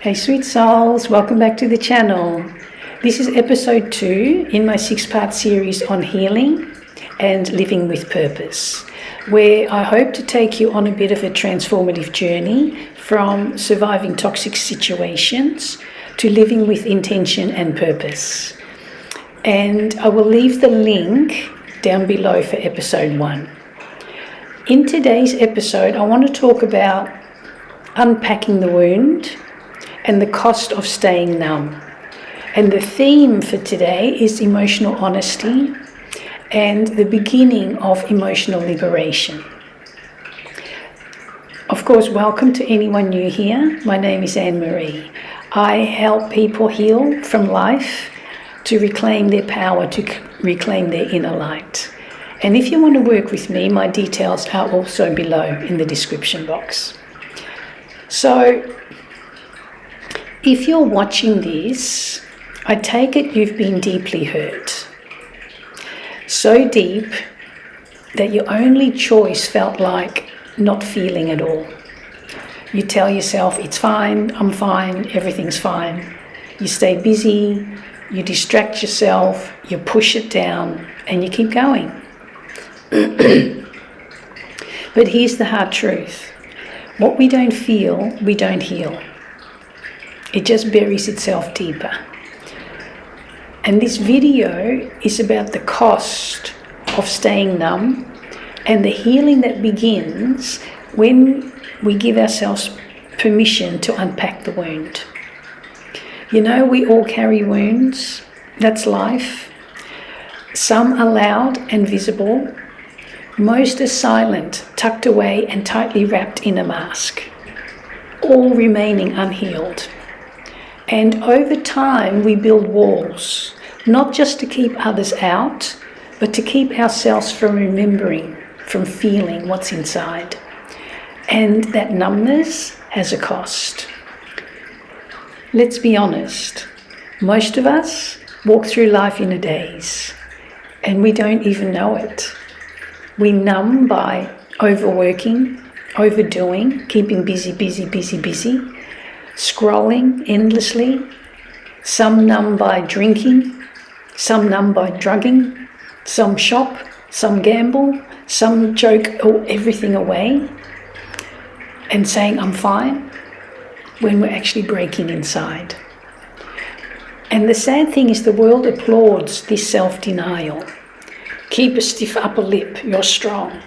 Hey sweet souls, welcome back to the channel. This is episode 2 in my 6-part series on healing and living with purpose, where I hope to take you on a bit of a transformative journey from surviving toxic situations to living with intention and purpose. And I will leave the link down below for episode 1. In today's episode, I want to talk about unpacking the wound and the cost of staying numb. And the theme for today is emotional honesty and the beginning of emotional liberation. Of course, welcome to anyone new here. My name is Annemarie. I help people heal from life to reclaim their power, to reclaim their inner light. And if you want to work with me, my details are also below in the description box. So, if you're watching this, I take it you've been deeply hurt. So deep that your only choice felt like not feeling at all. You tell yourself, it's fine, I'm fine, everything's fine. You stay busy, you distract yourself, you push it down, and you keep going. But here's the hard truth. What we don't feel, we don't heal. It just buries itself deeper. And this video is about the cost of staying numb and the healing that begins when we give ourselves permission to unpack the wound. You know, we all carry wounds. That's life. Some are loud and visible. Most are silent, tucked away and tightly wrapped in a mask, all remaining unhealed. And over time, we build walls, not just to keep others out, but to keep ourselves from remembering, from feeling what's inside. And that numbness has a cost. Let's be honest, most of us walk through life in a daze, and we don't even know it. We numb by overworking, overdoing, keeping busy, scrolling endlessly, some numb by drinking, some numb by drugging, some shop, some gamble, some joke everything away and saying I'm fine when we're actually breaking inside. And the sad thing is the world applauds this self-denial. Keep a stiff upper lip, you're strong.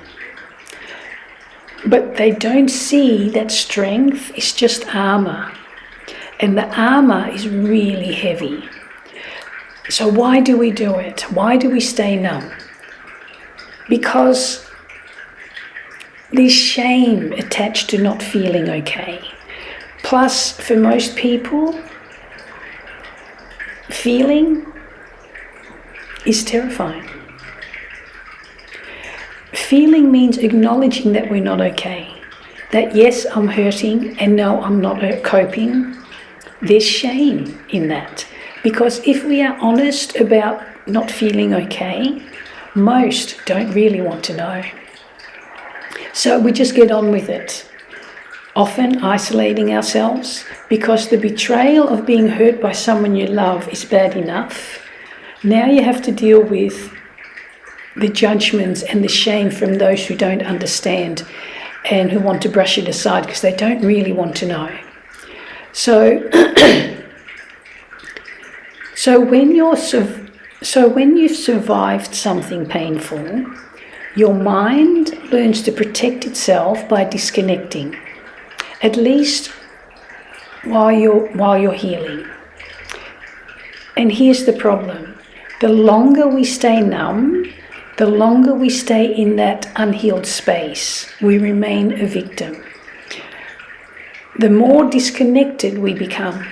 But they don't see that strength is just armor. And the armor is really heavy. So why do we do it? Why do we stay numb? Because there's shame attached to not feeling okay. Plus, for most people, feeling is terrifying. Feeling means acknowledging that we're not okay. That yes, I'm hurting, and no, I'm not coping. There's shame in that. Because if we are honest about not feeling okay, most don't really want to know. So we just get on with it. Often isolating ourselves because the betrayal of being hurt by someone you love is bad enough. Now you have to deal with the judgments and the shame from those who don't understand and who want to brush it aside because they don't really want to know. So when you've survived something painful, your mind learns to protect itself by disconnecting, at least while you're healing. And here's the problem. The longer we stay numb, the longer we stay in that unhealed space, we remain a victim. The more disconnected we become,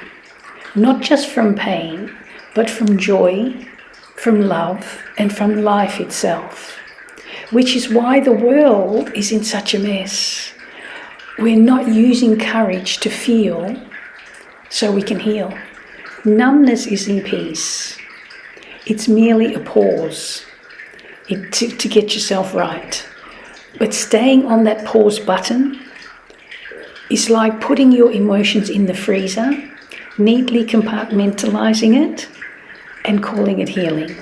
not just from pain, but from joy, from love, and from life itself. Which is why the world is in such a mess. We're not using courage to feel so we can heal. Numbness is in peace. It's merely a pause to get yourself right. But staying on that pause button is like putting your emotions in the freezer, neatly compartmentalizing it and calling it healing.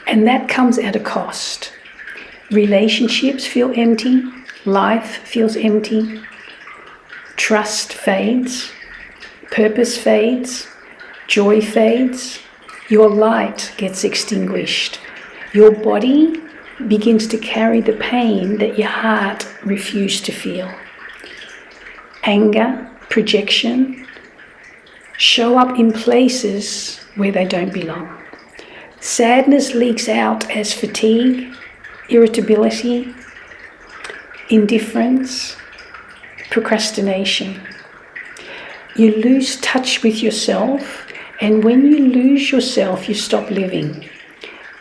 And that comes at a cost. Relationships feel empty, life feels empty, trust fades, purpose fades, joy fades, your light gets extinguished. Your body begins to carry the pain that your heart refused to feel. Anger, projection, show up in places where they don't belong. Sadness leaks out as fatigue, irritability, indifference, procrastination. You lose touch with yourself, and when you lose yourself, you stop living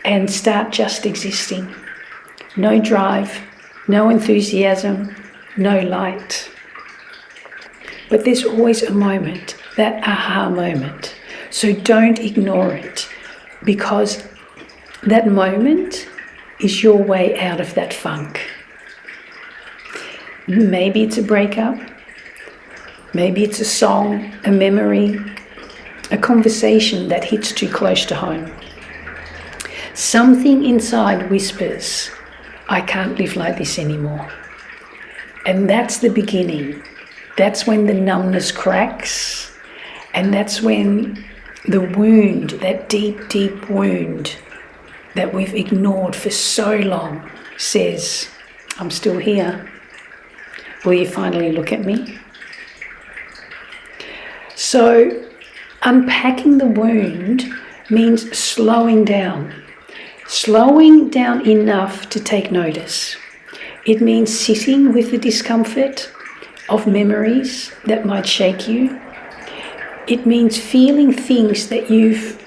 and start just existing. No drive, no enthusiasm, no light. But there's always a moment, that aha moment. So don't ignore it, because that moment is your way out of that funk. Maybe it's a breakup, maybe it's a song, a memory, a conversation that hits too close to home. Something inside whispers, I can't live like this anymore. And that's the beginning. That's when the numbness cracks, and that's when the wound, that deep, deep wound that we've ignored for so long, says, I'm still here. Will you finally look at me? So, unpacking the wound means slowing down enough to take notice. It means sitting with the discomfort of memories that might shake you. It means feeling things that you've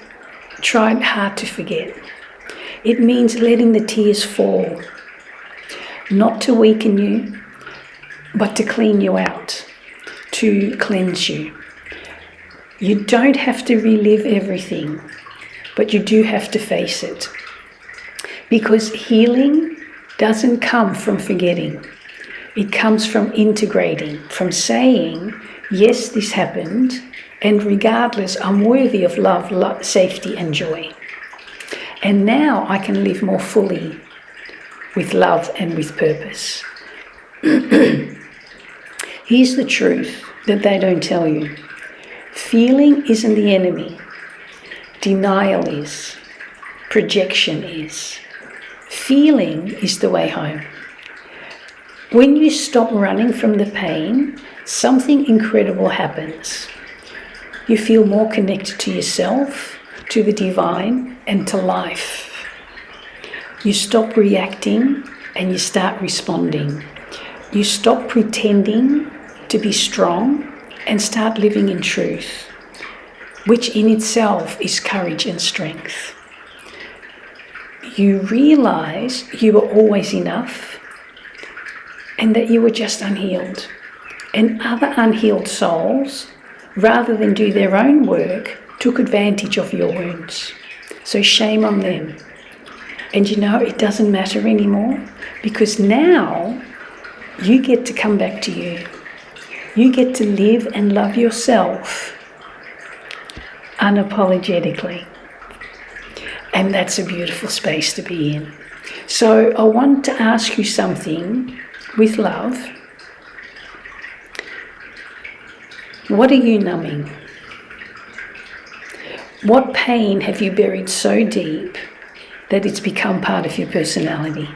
tried hard to forget. It means letting the tears fall, not to weaken you, but to clean you out, to cleanse you. You don't have to relive everything, but you do have to face it. Because healing doesn't come from forgetting. It comes from integrating, from saying, yes, this happened, and regardless, I'm worthy of love, safety, and joy. And now I can live more fully with love and with purpose. Here's the truth that they don't tell you. Feeling isn't the enemy. Denial is. Projection is. Feeling is the way home. When you stop running from the pain, something incredible happens. You feel more connected to yourself, to the divine, and to life. You stop reacting and you start responding. You stop pretending to be strong and start living in truth, which in itself is courage and strength. You realize you were always enough and that you were just unhealed. And other unhealed souls, rather than do their own work, took advantage of your wounds. So shame on them. And you know, it doesn't matter anymore, because now you get to come back to you. You get to live and love yourself unapologetically. And that's a beautiful space to be in. So I want to ask you something with love. What are you numbing? What pain have you buried so deep that it's become part of your personality?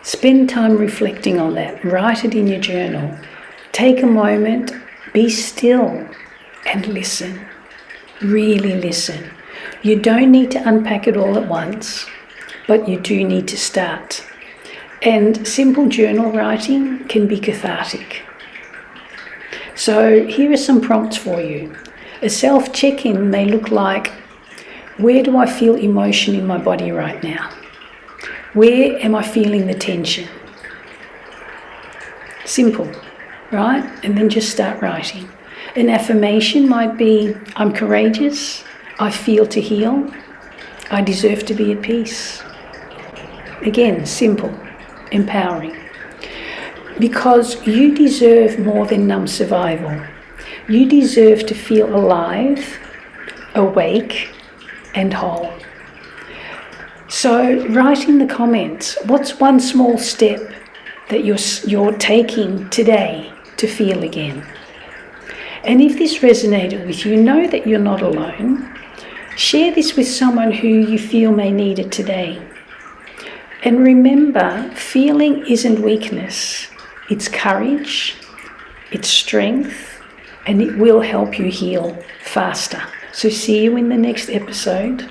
Spend time reflecting on that. Write it in your journal. Take a moment, be still, and listen. Really listen. You don't need to unpack it all at once, but you do need to start. And simple journal writing can be cathartic. So here are some prompts for you. A self-check-in may look like, where do I feel emotion in my body right now? Where am I feeling the tension? Simple, right? And then just start writing. An affirmation might be, I'm courageous, I feel to heal, I deserve to be at peace. Again, simple, empowering. because you deserve more than numb survival. You deserve to feel alive, awake, and whole. So write in the comments, what's one small step that you're taking today to feel again? And if this resonated with you, know that you're not alone. Share this with someone who you feel may need it today. And remember, feeling isn't weakness. It's courage, it's strength, and it will help you heal faster. So see you in the next episode.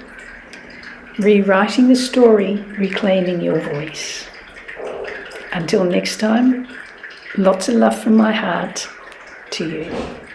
Rewriting the story, reclaiming your voice. Until next time, lots of love from my heart to you.